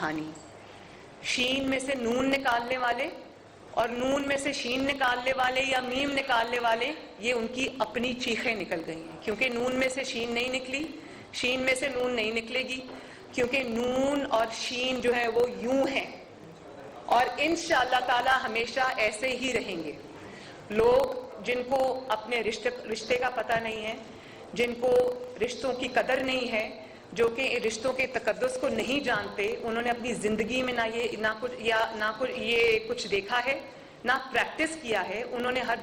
کہانی، شین میں سے نون نکالنے والے اور نون میں سے شین نکالنے والے یا میم نکالنے والے، یہ ان کی اپنی چیخیں نکل گئی ہیں، کیونکہ نون میں سے شین نہیں نکلی، شین میں سے نون نہیں نکلے گی، کیونکہ نون اور شین جو ہے وہ یوں ہیں، اور انشاءاللہ تعالی ہمیشہ ایسے ہی رہیں گے۔ لوگ جن کو اپنے رشتے کا پتہ نہیں ہے، جن کو رشتوں کی قدر نہیں ہے، جو کہ رشتوں کے تقدس کو نہیں جانتے، انہوں نے اپنی زندگی میں نہ کچھ دیکھا ہے، نہ پریکٹس کیا ہے،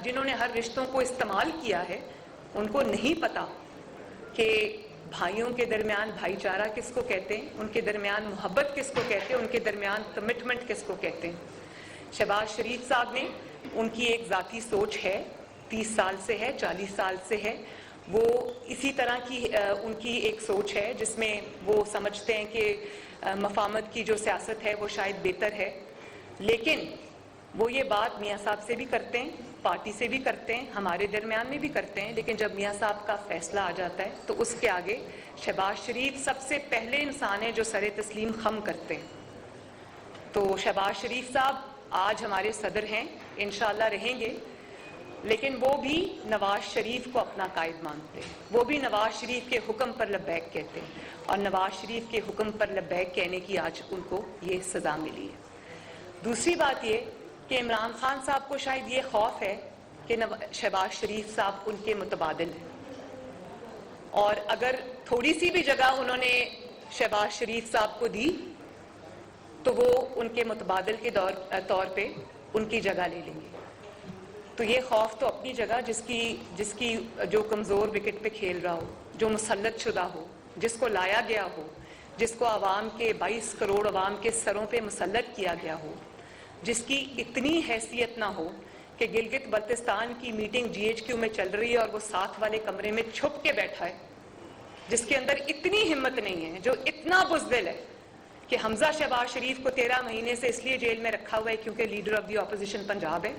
جنہوں نے ہر رشتوں کو استعمال کیا ہے، ان کو نہیں پتا کہ بھائیوں کے درمیان بھائی چارہ کس کو کہتے ہیں، ان کے درمیان محبت کس کو کہتے ہیں، ان کے درمیان کمٹمنٹ کس کو کہتے ہیں۔ شہباز شریف صاحب نے، ان کی ایک ذاتی سوچ ہے، 30 سال سے ہے، 40 سال سے ہے، وہ اسی طرح کی ان کی ایک سوچ ہے جس میں وہ سمجھتے ہیں کہ مفاہمت کی جو سیاست ہے وہ شاید بہتر ہے، لیکن وہ یہ بات میاں صاحب سے بھی کرتے ہیں، پارٹی سے بھی کرتے ہیں، ہمارے درمیان میں بھی کرتے ہیں، لیکن جب میاں صاحب کا فیصلہ آ جاتا ہے تو اس کے آگے شہباز شریف سب سے پہلے انسان ہیں جو سر تسلیم خم کرتے ہیں۔ تو شہباز شریف صاحب آج ہمارے صدر ہیں، انشاءاللہ رہیں گے، لیکن وہ بھی نواز شریف کو اپنا قائد مانتے ہیں، وہ بھی نواز شریف کے حکم پر لبیک کہتے ہیں، اور نواز شریف کے حکم پر لبیک کہنے کی آج ان کو یہ سزا ملی ہے۔ دوسری بات یہ کہ عمران خان صاحب کو شاید یہ خوف ہے کہ شہباز شریف صاحب ان کے متبادل ہیں، اور اگر تھوڑی سی بھی جگہ انہوں نے شہباز شریف صاحب کو دی تو وہ ان کے متبادل کے طور پہ ان کی جگہ لے لیں گے۔ تو یہ خوف تو اپنی جگہ، جس کی جو کمزور وکٹ پہ کھیل رہا ہو، جو مسلط شدہ ہو، جس کو لایا گیا ہو، جس کو عوام کے 22 کروڑ عوام کے سروں پہ مسلط کیا گیا ہو، جس کی اتنی حیثیت نہ ہو کہ گلگت بلتستان کی میٹنگ جی ایچ کیو میں چل رہی ہے اور وہ ساتھ والے کمرے میں چھپ کے بیٹھا ہے، جس کے اندر اتنی ہمت نہیں ہے، جو اتنا بزدل ہے کہ حمزہ شہباز شریف کو 13 مہینے سے اس لیے جیل میں رکھا ہوا ہے کیونکہ leader of the opposition Punjab ہے،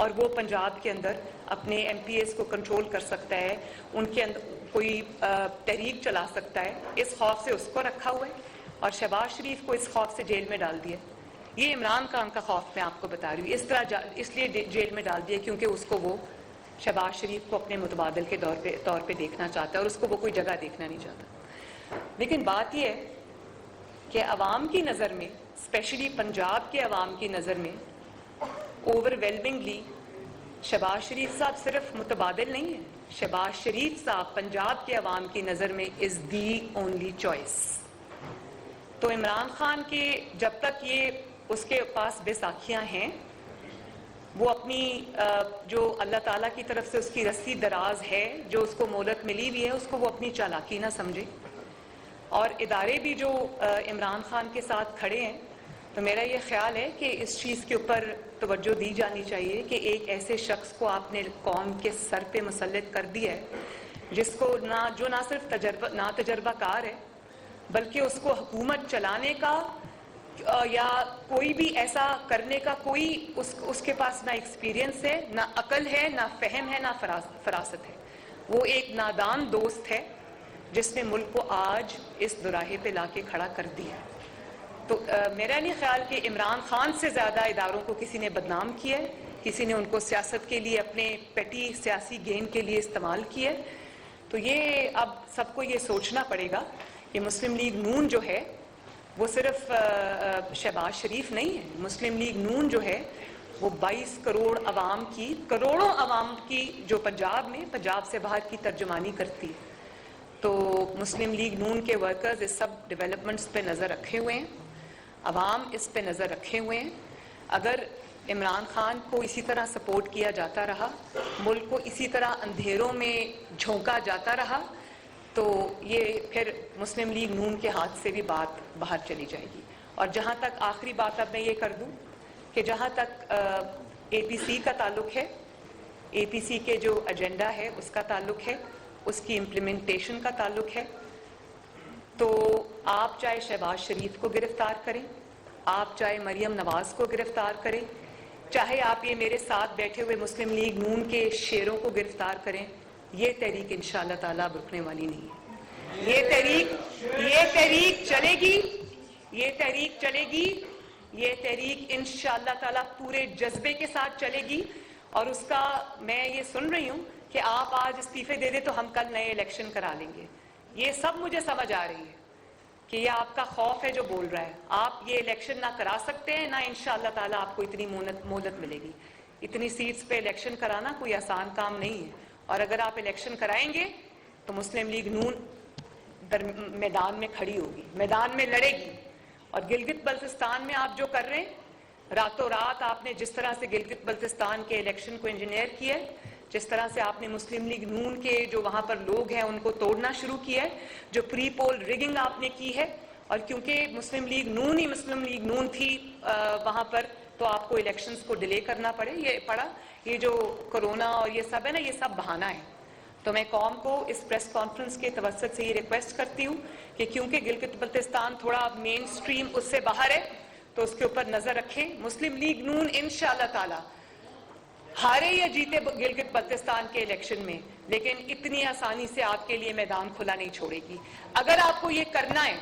اور وہ پنجاب کے اندر اپنے ایم پی ایز کو کنٹرول کر سکتا ہے، ان کے اندر کوئی تحریک چلا سکتا ہے، اس خوف سے اس کو رکھا ہوا ہے، اور شہباز شریف کو اس خوف سے جیل میں ڈال دیا۔ یہ عمران خان کا خوف میں آپ کو بتا رہی ہوں، اس لیے جیل میں ڈال دیا کیونکہ اس کو وہ شہباز شریف کو اپنے متبادل کے طور پہ دیکھنا چاہتا ہے، اور اس کو وہ کوئی جگہ دیکھنا نہیں چاہتا۔ لیکن بات یہ ہے کہ عوام کی نظر میں، اسپیشلی پنجاب کے عوام کی نظر میں، اوور ویلمنگلی شہباز شریف صاحب صرف متبادل نہیں ہیں، شہباز شریف صاحب پنجاب کے عوام کی نظر میں از دی اونلی چوائس۔ تو عمران خان کے جب تک یہ اس کے پاس بیساکھیاں ہیں، وہ اپنی جو اللہ تعالیٰ کی طرف سے اس کی رسی دراز ہے، جو اس کو مہلت ملی ہوئی ہے، اس کو وہ اپنی چالاکی نہ سمجھے، اور ادارے بھی جو عمران خان کے ساتھ کھڑے ہیں، تو میرا یہ خیال ہے کہ اس چیز کے اوپر توجہ دی جانی چاہیے کہ ایک ایسے شخص کو آپ نے قوم کے سر پہ مسلط کر دیا ہے جس کو نہ صرف تجربہ کار ہے، بلکہ اس کو حکومت چلانے کا یا کوئی بھی ایسا کرنے کا کوئی اس کے پاس نہ ایکسپیرینس ہے، نہ عقل ہے، نہ فہم ہے، نہ فراست ہے۔ وہ ایک نادان دوست ہے جس نے ملک کو آج اس دوراہے پہ لا کے کھڑا کر دیا۔ تو میرا نہیں خیال کہ عمران خان سے زیادہ اداروں کو کسی نے بدنام کیا ہے، کسی نے ان کو سیاست کے لیے اپنے پیٹی سیاسی گین کے لیے استعمال کیا ہے۔ تو یہ اب سب کو یہ سوچنا پڑے گا کہ مسلم لیگ نون جو ہے وہ صرف شہباز شریف نہیں ہے، مسلم لیگ نون جو ہے وہ 22 کروڑ عوام کی، کروڑوں عوام کی جو پنجاب سے باہر کی ترجمانی کرتی ہے۔ تو مسلم لیگ نون کے ورکرز اس سب ڈیولپمنٹس پہ نظر رکھے ہوئے ہیں، عوام اس پہ نظر رکھے ہوئے ہیں۔ اگر عمران خان کو اسی طرح سپورٹ کیا جاتا رہا، ملک کو اسی طرح اندھیروں میں جھونکا جاتا رہا، تو یہ پھر مسلم لیگ نون کے ہاتھ سے بھی بات باہر چلی جائے گی۔ اور جہاں تک آخری بات اب میں یہ کر دوں کہ جہاں تک اے پی سی کا تعلق ہے، اے پی سی کے جو ایجنڈا ہے اس کا تعلق ہے، اس کی امپلیمنٹیشن کا تعلق ہے، تو آپ چاہے شہباز شریف کو گرفتار کریں، آپ چاہے مریم نواز کو گرفتار کریں، چاہے آپ یہ میرے ساتھ بیٹھے ہوئے مسلم لیگ نون کے شیروں کو گرفتار کریں، یہ تحریک انشاءاللہ تعالیٰ رکنے والی نہیں ہے۔ یہ تحریک چلے گی، یہ تحریک چلے گی، یہ تحریک انشاءاللہ تعالیٰ پورے جذبے کے ساتھ چلے گی، اور اس کا میں یہ سن رہی ہوں کہ آپ آج استعفے دے دیں تو ہم کل نئے الیکشن کرا لیں گے. یہ سب مجھے سمجھ آ رہی ہے کہ یہ آپ کا خوف ہے جو بول رہا ہے. آپ یہ الیکشن نہ کرا سکتے ہیں، نہ انشاءاللہ تعالیٰ آپ کو اتنی مہلت ملے گی. اتنی سیٹس پہ الیکشن کرانا کوئی آسان کام نہیں ہے، اور اگر آپ الیکشن کرائیں گے تو مسلم لیگ نون میدان میں کھڑی ہوگی، میدان میں لڑے گی. اور گلگت بلتستان میں آپ جو کر رہے ہیں، راتوں رات آپ نے جس طرح سے گلگت بلتستان کے الیکشن کو انجینئر کیا ہے، جس طرح سے آپ نے مسلم لیگ نون کے جو وہاں پر لوگ ہیں ان کو توڑنا شروع کیا ہے، جو پری پول ریگنگ آپ نے کی ہے، اور کیونکہ مسلم لیگ نون تھی وہاں پر، تو آپ کو الیکشنز کو ڈیلے کرنا پڑا. یہ جو کرونا اور یہ سب ہے نا، یہ سب بہانہ ہے. تو میں قوم کو اس پریس کانفرنس کے توسط سے یہ ریکویسٹ کرتی ہوں کہ کیونکہ گلگت بلتستان تھوڑا مین سٹریم اس سے باہر ہے، تو اس کے اوپر نظر رکھیں. مسلم لیگ نون انشاءاللہ تعالی ہارے یا جیتے گلگت بلتستان کے الیکشن میں، لیکن اتنی آسانی سے آپ کے لیے میدان کھلا نہیں چھوڑے گی. اگر آپ کو یہ کرنا ہے،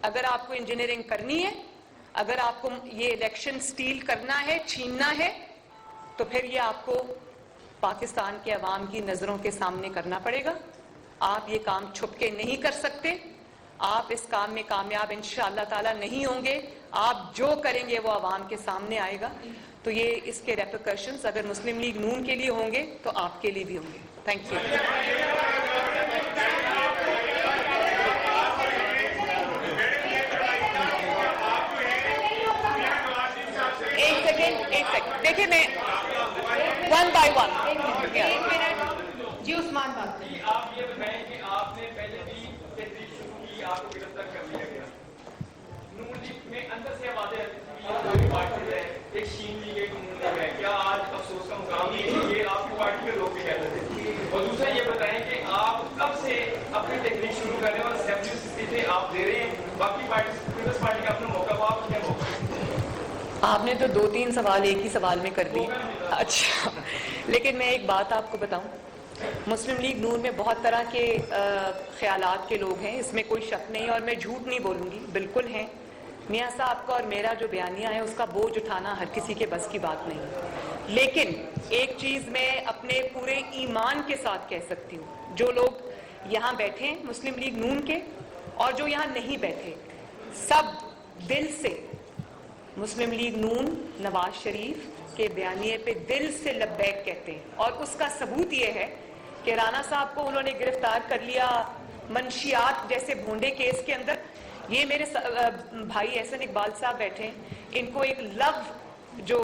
اگر آپ کو انجینئرنگ کرنی ہے، اگر آپ کو یہ الیکشن سٹیل کرنا ہے، چھیننا ہے، تو پھر یہ آپ کو پاکستان کے عوام کی نظروں کے سامنے کرنا پڑے گا. آپ یہ کام چھپ کے نہیں کر سکتے. آپ اس کام میں کامیاب انشاءاللہ تعالیٰ نہیں ہوں گے. آپ جو کریں گے وہ عوام کے سامنے آئے گا. تو یہ اس کے ریپرکشنز اگر مسلم لیگ نون کے لیے ہوں گے تو آپ کے لیے بھی ہوں گے. Thank you. ایک سیکنڈ دیکھیں، میں ون بائی ون. جی عثمان بات کریں. آپ یہ بتائیں کہ آپ نے پہلے بھی تحریک شروع کی، آپ کو گرفتار کر لیا گیا. نون لیگ میں اندر سے آوازیں آتی تھیں کہ یہ دو پارٹیز ہے، ایک شین لیگ ایک نون لیگ ہے. کیا آج افسوس کا مقام ہے کہ یہ آپ کی پارٹی کے لوگ بھی کہتے تھے؟ اور دوسرا یہ بتائیں کہ آپ کب سے اپنی تحریک شروع کر رہے ہیں اور اسمبلی استعفے آپ دے رہے ہیں؟ باقی پیپلز پارٹی کا اپنا موقع ہوا، آپ کیا موقع؟ آپ نے تو 2-3 سوال ایک ہی سوال میں کر دی. اچھا، لیکن میں ایک بات آپ کو بتاؤں، مسلم لیگ نون میں بہت طرح کے خیالات کے لوگ ہیں، اس میں کوئی شک نہیں، اور میں جھوٹ نہیں بولوں گی، بالکل ہیں. میاں صاحب کا اور میرا جو بیانیہ ہے اس کا بوجھ اٹھانا ہر کسی کے بس کی بات نہیں. لیکن ایک چیز میں اپنے پورے ایمان کے ساتھ کہہ سکتی ہوں، جو لوگ یہاں بیٹھے ہیں مسلم لیگ نون کے اور جو یہاں نہیں بیٹھے، سب دل سے مسلم لیگ نون نواز شریف کے بیانیے پہ دل سے لبیک کہتے ہیں. اور اس کا ثبوت یہ ہے کہ رانا صاحب کو انہوں نے گرفتار کر لیا منشیات جیسے بھونڈے کیس کے اندر. یہ میرے بھائی احسن اقبال صاحب بیٹھے ہیں، ان کو ایک جو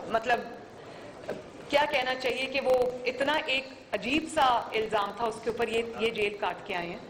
مطلب کیا کہنا چاہیے کہ وہ اتنا ایک عجیب سا الزام تھا اس کے اوپر، یہ جیل کاٹ کے آئے ہیں.